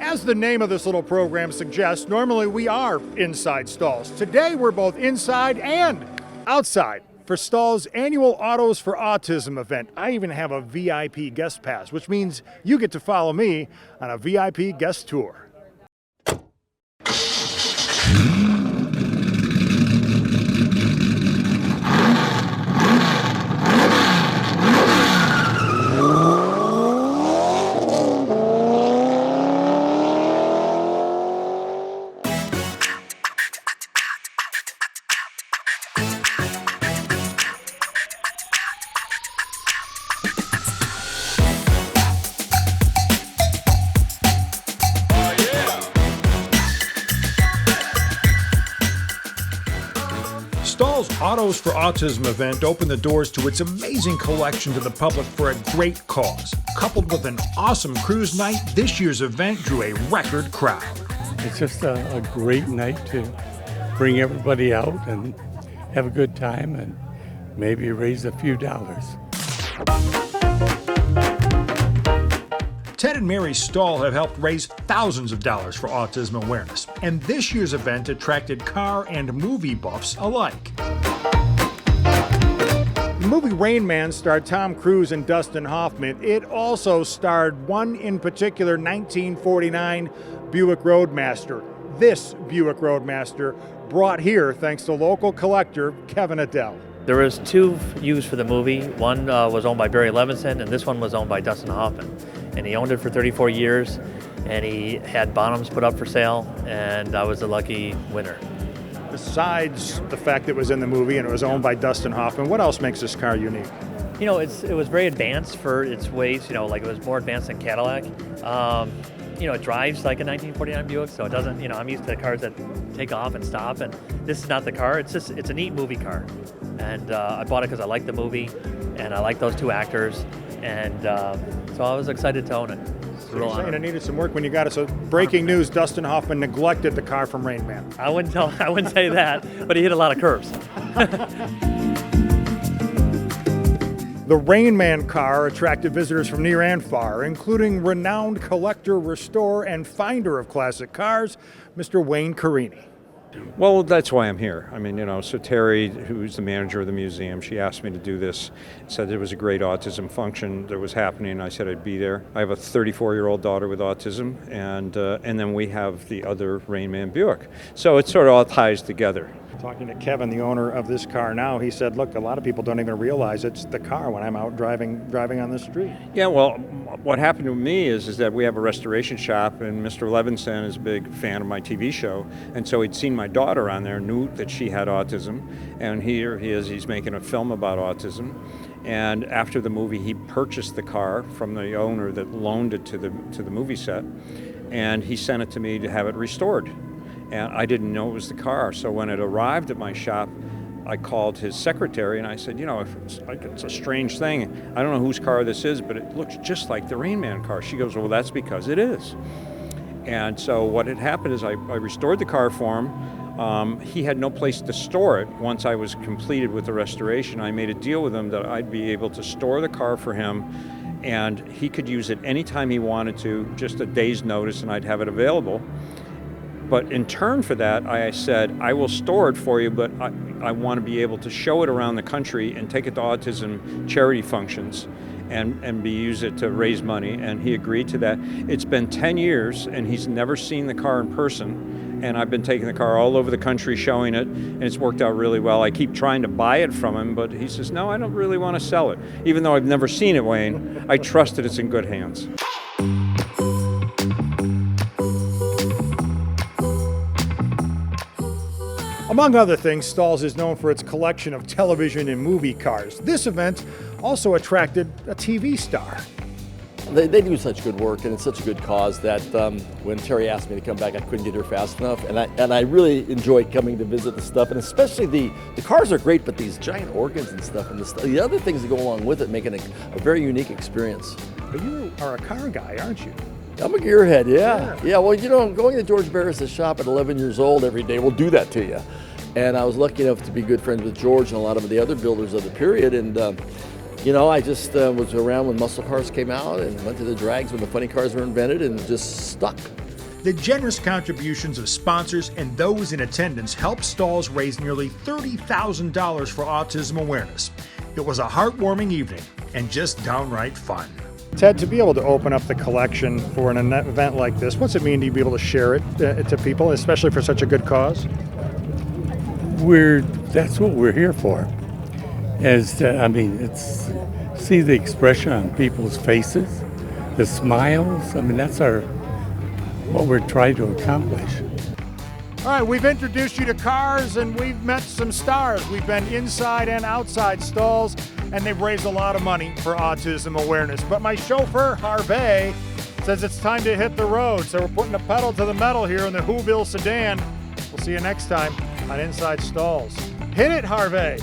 As the name of this little program suggests, normally we are inside Stahls. Today we're both inside and outside for Stahls' annual Autos for Autism event. I even have a VIP guest pass, which means you get to follow me on a VIP guest tour. Stahls' Autos for Autism event opened the doors to its amazing collection to the public for a great cause. Coupled with an awesome cruise night, this year's event drew a record crowd. It's just a great night to bring everybody out and have a good time and maybe raise a few dollars. Ted and Mary Stahl have helped raise thousands of dollars for autism awareness, and this year's event attracted car and movie buffs alike. The movie Rain Man starred Tom Cruise and Dustin Hoffman. It also starred one in particular 1949 Buick Roadmaster. This Buick Roadmaster brought here thanks to local collector Kevin Adele. There was two used for the movie. One was owned by Barry Levinson, and this one was owned by Dustin Hoffman. And he owned it for 34 years, and he had Bonhams put up for sale, and I was the lucky winner. Besides the fact that it was in the movie and it was owned by Dustin Hoffman, what else makes this car unique? You know, it was very advanced for its weight. You know, like it was more advanced than Cadillac. You know, it drives like a 1949 Buick, so it doesn't. You know, I'm used to cars that take off and stop, and this is not the car. It's a neat movie car, and I bought it because I like the movie, and I like those two actors, and so I was excited to own it. So you're saying it needed some work when you got it. So breaking news: Dustin Hoffman neglected the car from Rain Man. I wouldn't say that, but he hit a lot of curves. The Rain Man car attracted visitors from near and far, including renowned collector, restorer, and finder of classic cars, Mr. Wayne Carini. Well, that's why I'm here. I mean, you know, so Terry, who's the manager of the museum, she asked me to do this, said there was a great autism function that was happening. I said I'd be there. I have a 34-year-old daughter with autism, and then we have the other Rain Man Buick. So it sort of all ties together. Talking to Kevin, the owner of this car now, he said, look, a lot of people don't even realize it's the car when I'm out driving on the street. Yeah, well, what happened to me is that we have a restoration shop, and Mr. Levinson is a big fan of my TV show, and so he'd seen my daughter on there, knew that she had autism, and here he is, he's making a film about autism. And after the movie, he purchased the car from the owner that loaned it to the movie set, and he sent it to me to have it restored. And I didn't know it was the car, so when it arrived at my shop, I called his secretary and I said, you know, if it's a strange thing. I don't know whose car this is, but it looks just like the Rain Man car. She goes, well, that's because it is. And so what had happened is I restored the car for him. He had no place to store it. Once I was completed with the restoration, I made a deal with him that I'd be able to store the car for him, and he could use it anytime he wanted to, just a day's notice, and I'd have it available. But in turn for that, I said, I will store it for you, but I want to be able to show it around the country and take it to autism charity functions and use it to raise money. And he agreed to that. It's been 10 years, and he's never seen the car in person. And I've been taking the car all over the country showing it, and it's worked out really well. I keep trying to buy it from him, but he says, no, I don't really want to sell it. Even though I've never seen it, Wayne, I trust that it's in good hands. Among other things, Stahls is known for its collection of television and movie cars. This event also attracted a TV star. They do such good work, and it's such a good cause that when Terry asked me to come back, I couldn't get here fast enough. And I really enjoy coming to visit the stuff, and especially the cars are great, but these giant organs and stuff, and the other things that go along with it make it a very unique experience. But you are a car guy, aren't you? I'm a gearhead, yeah. Yeah, well, you know, going to George Barris' shop at 11 years old every day will do that to you. And I was lucky enough to be good friends with George and a lot of the other builders of the period. And, you know, I just was around when muscle cars came out and went to the drags when the funny cars were invented and just stuck. The generous contributions of sponsors and those in attendance helped Stahls raise nearly $30,000 for autism awareness. It was a heartwarming evening and just downright fun. Ted, to be able to open up the collection for an event like this, what's it mean to be able to share it to people, especially for such a good cause? That's what we're here for. It's see the expression on people's faces, the smiles. That's what we're trying to accomplish. All right, we've introduced you to cars and we've met some stars. We've been inside and outside Stahls, and they've raised a lot of money for autism awareness. But my chauffeur, Harvey, says it's time to hit the road. So we're putting the pedal to the metal here in the Whoville sedan. We'll see you next time on Inside Stahls. Hit it, Harvey.